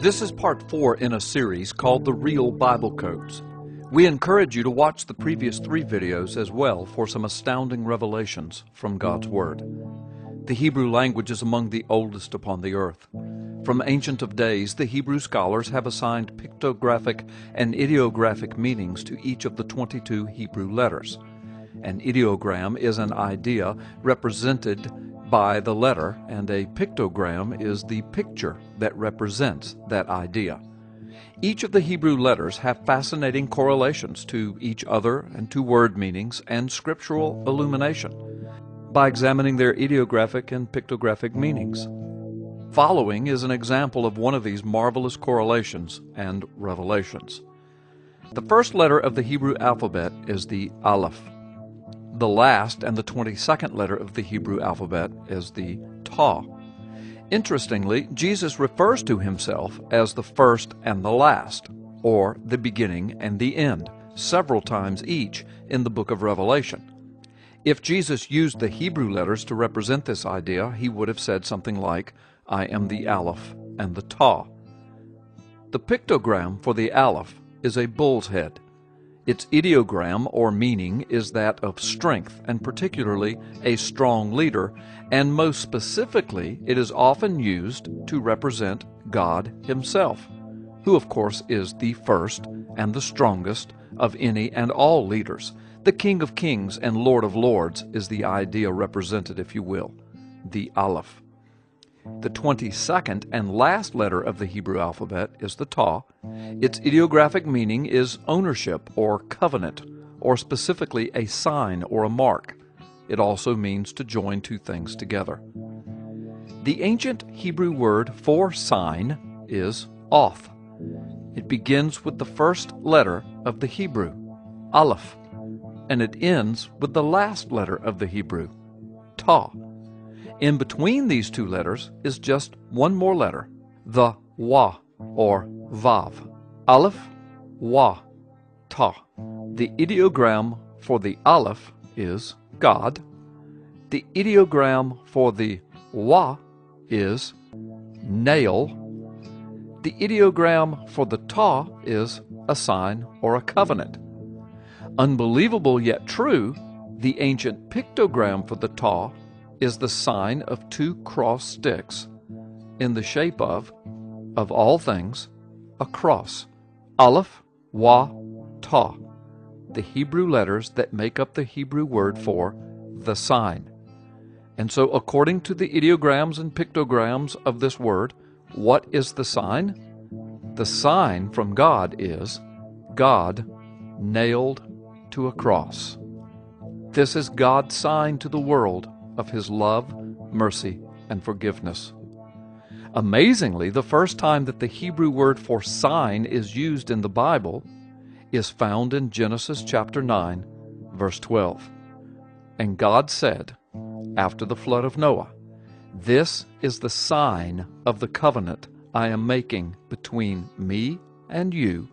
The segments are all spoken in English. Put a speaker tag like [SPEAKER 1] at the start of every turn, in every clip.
[SPEAKER 1] This is part 4 in a series called The Real Bible Codes. We encourage you to watch the previous 3 videos as well for some astounding revelations from God's Word. The Hebrew language is among the oldest upon the earth. From ancient of days, the Hebrew scholars have assigned pictographic and ideographic meanings to each of the 22 Hebrew letters. An ideogram is an idea represented by the letter, and a pictogram is the picture that represents that idea. Each of the Hebrew letters have fascinating correlations to each other and to word meanings and scriptural illumination by examining their ideographic and pictographic meanings. Following is an example of one of these marvelous correlations and revelations. The first letter of the Hebrew alphabet is the Aleph. The last and the 22nd letter of the Hebrew alphabet is the Ta. Interestingly, Jesus refers to himself as the first and the last, or the beginning and the end, several times each in the book of Revelation. If Jesus used the Hebrew letters to represent this idea, he would have said something like, "I am the Aleph and the Ta." The pictogram for the Aleph is a bull's head. Its ideogram or meaning is that of strength, and particularly a strong leader, and most specifically it is often used to represent God himself, who of course is the first and the strongest of any and all leaders. The King of Kings and Lord of Lords is the idea represented, if you will, the Aleph. The 22nd and last letter of the Hebrew alphabet is the Ta. Its ideographic meaning is ownership or covenant, or specifically a sign or a mark. It also means to join two things together. The ancient Hebrew word for sign is Oth. It begins with the first letter of the Hebrew, Aleph, and it ends with the last letter of the Hebrew, Ta. In between these two letters is just one more letter, the Wa, or Vav. Aleph, Wa, Ta. The ideogram for the Aleph is God. The ideogram for the Wa is nail. The ideogram for the Ta is a sign or a covenant. Unbelievable yet true, the ancient pictogram for the Ta is the sign of 2 cross sticks in the shape of all things, a cross. Aleph, Wa, Ta, the Hebrew letters that make up the Hebrew word for the sign. And so according to the ideograms and pictograms of this word, what is the sign? The sign from God is God nailed to a cross. This is God's sign to the world of his love, mercy, and forgiveness. Amazingly, the first time that the Hebrew word for sign is used in the Bible is found in Genesis chapter 9, verse 12. And God said, after the flood of Noah, "This is the sign of the covenant I am making between me and you,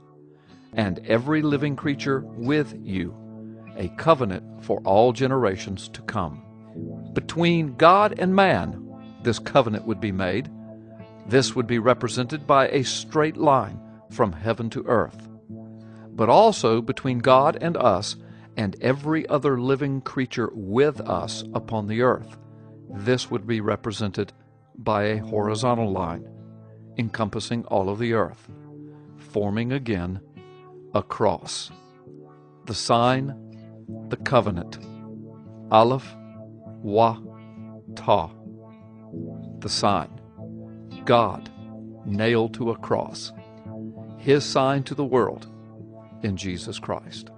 [SPEAKER 1] and every living creature with you, a covenant for all generations to come." Between God and man, this covenant would be made. This would be represented by a straight line from heaven to earth. But also between God and us and every other living creature with us upon the earth. This would be represented by a horizontal line encompassing all of the earth, forming again a cross. The sign, the covenant, Aleph, Wa, Ta, the sign, God nailed to a cross, his sign to the world in Jesus Christ.